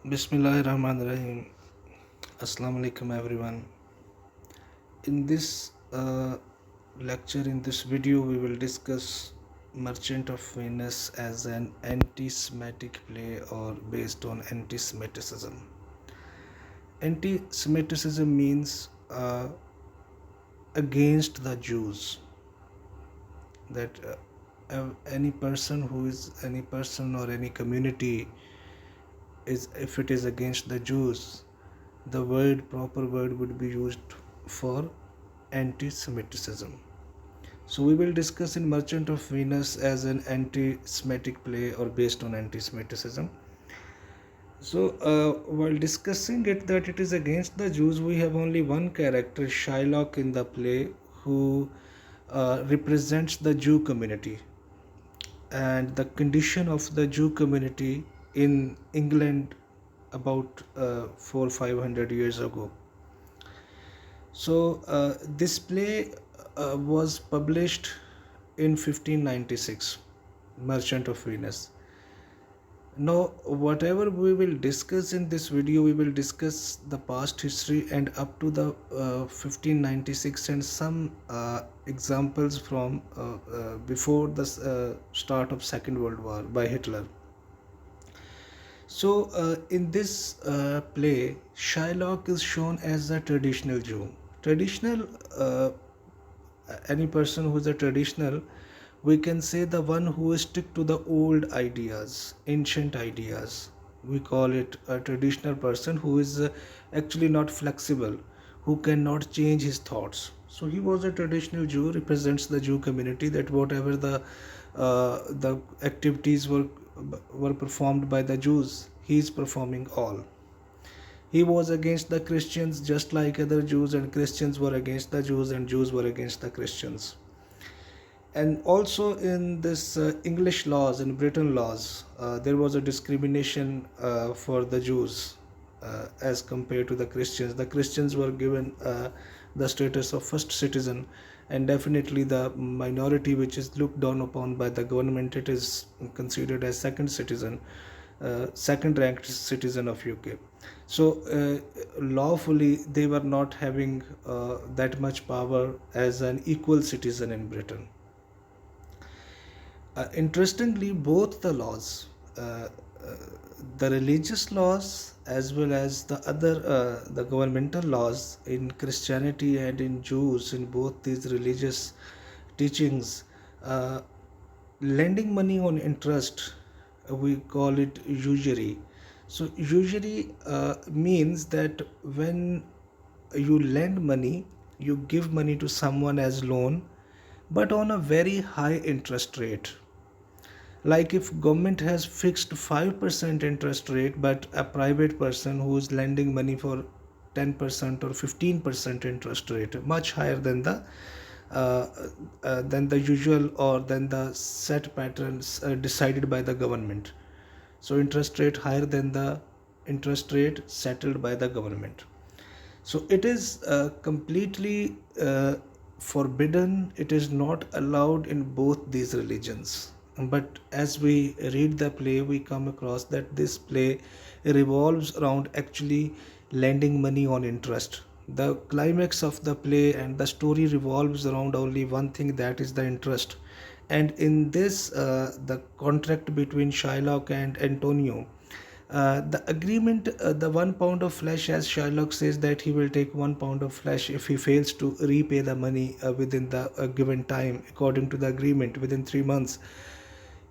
Bismillahirrahmanirrahim. Assalamu alaikum everyone. In this lecture, in this video, we will discuss Merchant of Venice as an anti-Semitic play or based on anti-Semitism. Anti-Semitism means against the Jews. That any person or any community is, if it is against the Jews, the proper word would be used for anti-Semitism. So we will discuss in Merchant of Venus as an anti-Semitic play or based on anti-Semitism. So while discussing it that it is against the Jews, we have only one character, Shylock, in the play who represents the Jew community and the condition of the Jew community in England about 400-500 years ago. So this play was published in 1596, Merchant of Venus. Now, whatever we will discuss in this video, we will discuss the past history and up to the 1596 and some examples from before the start of Second World War by Hitler. So in this play, Shylock is shown as a traditional Jew. Traditional, any person who is a traditional, we can say the one who stick to the old ideas, ancient ideas. We call it a traditional person who is actually not flexible, who cannot change his thoughts. So he was a traditional Jew, represents the Jew community, that whatever the activities were performed by the Jews, he is performing all. He was against the Christians just like other Jews, and Christians were against the Jews, and Jews were against the Christians. And also in this English laws, in Britain laws, there was a discrimination for the Jews as compared to the Christians. The Christians were given the status of first citizen, and definitely the minority which is looked down upon by the government, it is considered as second citizen, second ranked citizen of UK. So lawfully they were not having that much power as an equal citizen in Britain. Interestingly, both the laws, the religious laws as well as the other the governmental laws in Christianity and in Jews, in both these religious teachings, lending money on interest, we call it usury. So usury means that when you lend money, you give money to someone as loan, but on a very high interest rate. Like if government has fixed 5% interest rate, but a private person who is lending money for 10% or 15% interest rate, much higher than the usual or than the set patterns decided by the government. So interest rate higher than the interest rate settled by the government. So it is completely forbidden. It is not allowed in both these religions. But as we read the play, we come across that this play revolves around actually lending money on interest. The climax of the play and the story revolves around only one thing, that is the interest. And in this, the contract between Shylock and Antonio, the agreement, the 1 pound of flesh, as Shylock says that he will take 1 pound of flesh if he fails to repay the money within the given time, according to the agreement, within 3 months.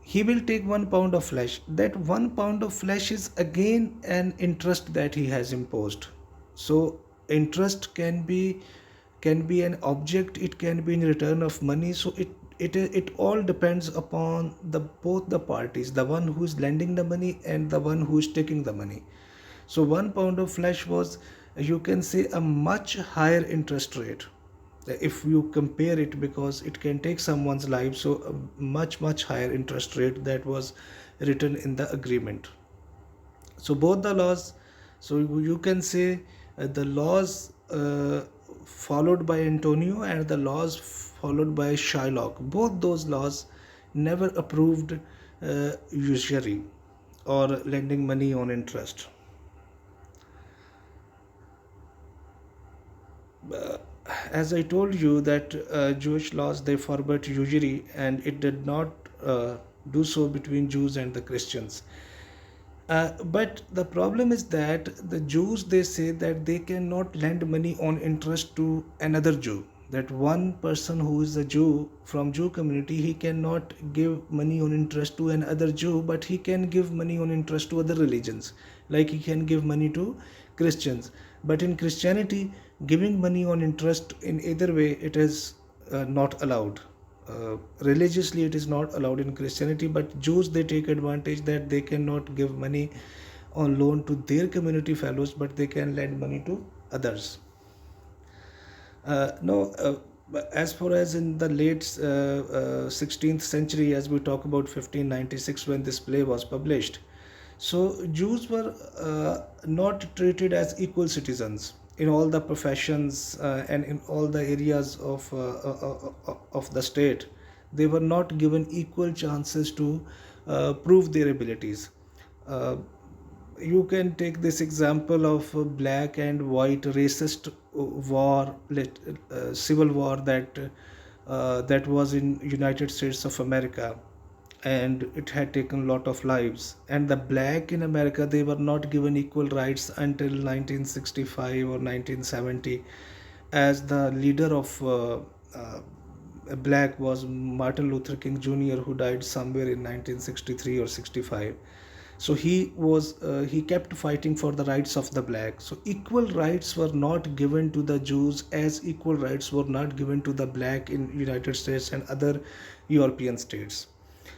He will take 1 pound of flesh. That 1 pound of flesh is again an interest that he has imposed. So interest can be an object, it can be in return of money. So it all depends upon the both the parties, the one who is lending the money and the one who is taking the money. So 1 pound of flesh was, you can say, a much higher interest rate if you compare it, because it can take someone's life. So a much higher interest rate that was written in the agreement. So both the laws, so you can say the laws followed by Antonio and the laws followed by Shylock, both those laws never approved usury or lending money on interest. uh, as I told you that Jewish laws they forbid usury, and it did not do so between Jews and the Christians. But the problem is that the Jews they say that they cannot lend money on interest to another Jew. That one person who is a Jew from Jew community, he cannot give money on interest to another Jew, but he can give money on interest to other religions. Like he can give money to Christians. But in Christianity, giving money on interest in either way, it is not allowed. Religiously it is not allowed in Christianity, but Jews they take advantage that they cannot give money on loan to their community fellows, but they can lend money to others. No, but as far as in the late 16th century, as we talk about 1596 when this play was published, so Jews were not treated as equal citizens in all the professions and in all the areas of the state. They were not given equal chances to prove their abilities. Uh, you can take this example of black and white racist war, civil war that was in United States of America, and it had taken a lot of lives. And the black in America, they were not given equal rights until 1965 or 1970, as the leader of black was Martin Luther King Jr., who died somewhere in 1963 or 65. So he kept fighting for the rights of the black. So equal rights were not given to the Jews as equal rights were not given to the black in United States and other European states.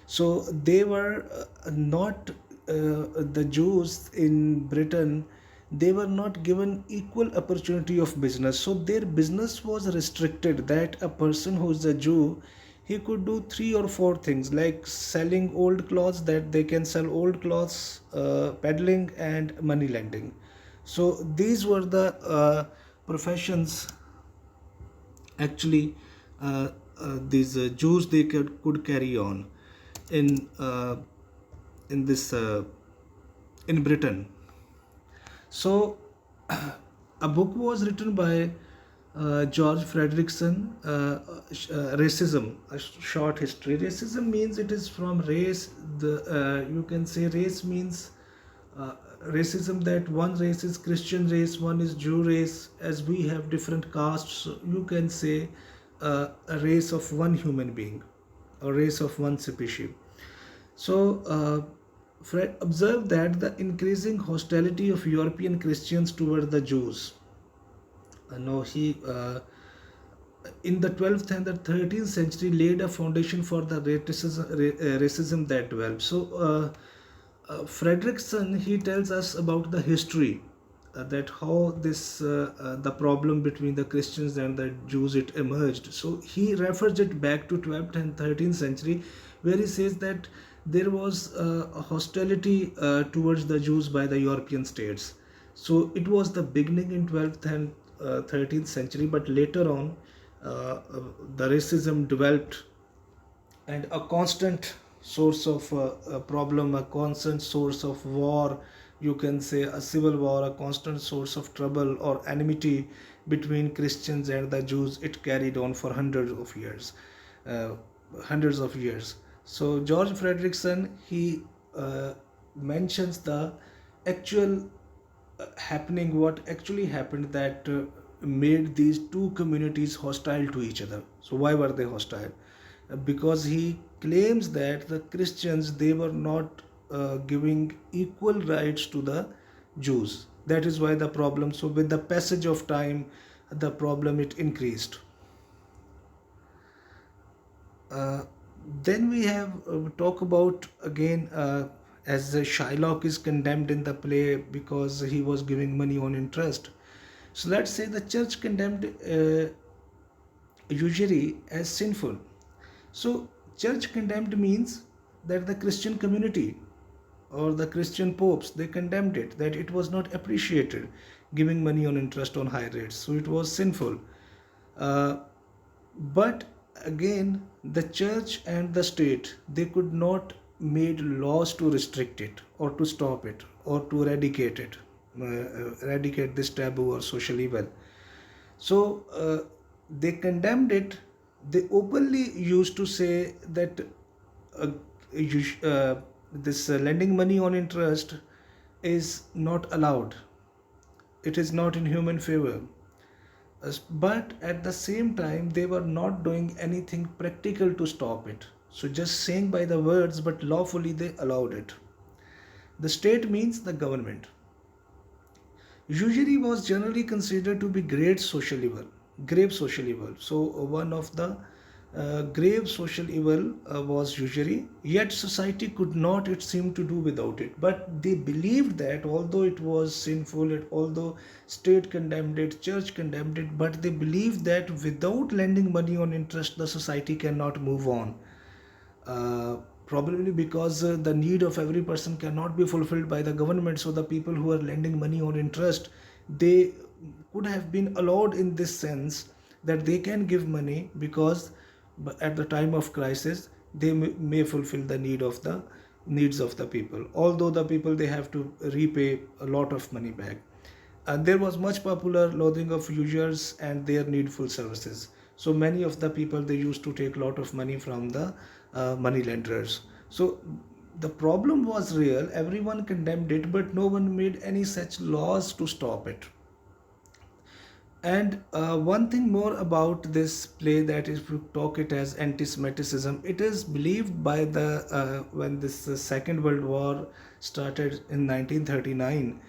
So they were not the Jews in Britain, they were not given equal opportunity of business. So their business was restricted, that a person who is a Jew, he could do three or four things like selling old clothes, that they can sell old clothes, peddling, and money lending. So these were the professions actually these Jews they could carry on in uh, this in Britain. So a book was written by George Frederickson, Racism, a short history. Racism means it is from race. The you can say race means racism, that one race is Christian race, one is Jew race. As we have different castes, so you can say a race of one human being, a race of one species. So, Fred observed that the increasing hostility of European Christians toward the Jews. No, he in the 12th and the 13th century laid a foundation for the racism that developed. So, Frederickson he tells us about the history, that how this the problem between the Christians and the Jews it emerged. So he refers it back to 12th and 13th century, where he says that there was a hostility towards the Jews by the European states. So it was the beginning in 12th and 13th century, but later on the racism developed, and a constant source of a problem, a constant source of war, you can say a civil war, a constant source of trouble or enmity between Christians and the Jews, it carried on for uh, hundreds of years. So George Frederickson he mentions the actual happening, what actually happened that made these two communities hostile to each other. So why were they hostile? Because he claims that the Christians they were not giving equal rights to the Jews. That is why the problem. So with the passage of time, the problem it increased. Uh, then we have talk about again, as Shylock is condemned in the play because he was giving money on interest. So let's say the church condemned usury as sinful. So church condemned means that the Christian community or the Christian popes they condemned it, that it was not appreciated giving money on interest on high rates. So it was sinful. Uh, but again, the church and the state they could not made laws to restrict it or to stop it or to eradicate it, eradicate this taboo or social evil. So they condemned it. They openly used to say that uh, you this lending money on interest is not allowed. It is not in human favor. But at the same time, they were not doing anything practical to stop it. So just saying by the words, but lawfully they allowed it. The state means the government. Usury was generally considered to be grave social evil. So one of the grave social evil was usury. Yet society could not, it seemed, to do without it. But they believed that although it was sinful, although state condemned it, church condemned it, but they believed that without lending money on interest, the society cannot move on. uh, Probably because the need of every person cannot be fulfilled by the government, so the people who are lending money on interest, they could have been allowed in this sense that they can give money because at the time of crisis they may fulfill the needs of the people, although the people they have to repay a lot of money back. And there was much popular loathing of users and their needful services. So many of the people, they used to take a lot of money from the money lenders. So the problem was real. Everyone condemned it, but no one made any such laws to stop it. And one thing more about this play, that is, we talk it as anti-Semitism. It is believed by the when this Second World War started in 1939.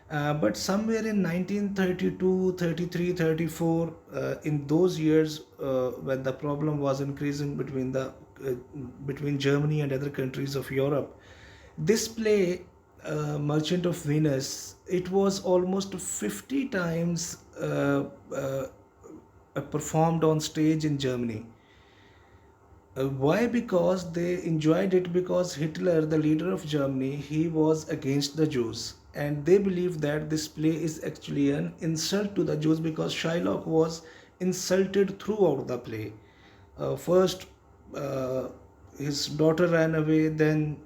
But somewhere in 1932, 33, 34, in those years, when the problem was increasing between Germany and other countries of Europe, this play, Merchant of Venus, it was almost 50 times performed on stage in Germany. Why? Because they enjoyed it, because Hitler, the leader of Germany, he was against the Jews. And they believed that this play is actually an insult to the Jews, because Shylock was insulted throughout the play. First, uh, his daughter ran away, then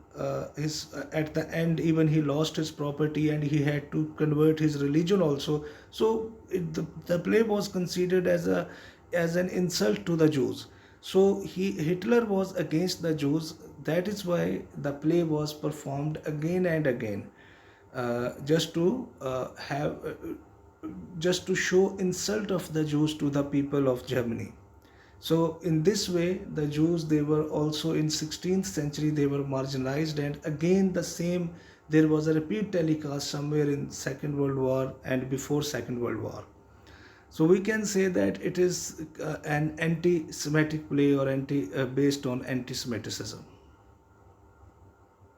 his at the end even he lost his property and he had to convert his religion also. So the play was considered as an insult to the Jews. So Hitler was against the Jews. That is why the play was performed again and again, just to just to show insult of the Jews to the people of Germany. So in this way, the Jews, they were also in 16th century, they were marginalized, and again the same, there was a repeat telecast somewhere in Second World War and before Second World War. So we can say that it is an anti-Semitic play, or anti based on anti-Semitism.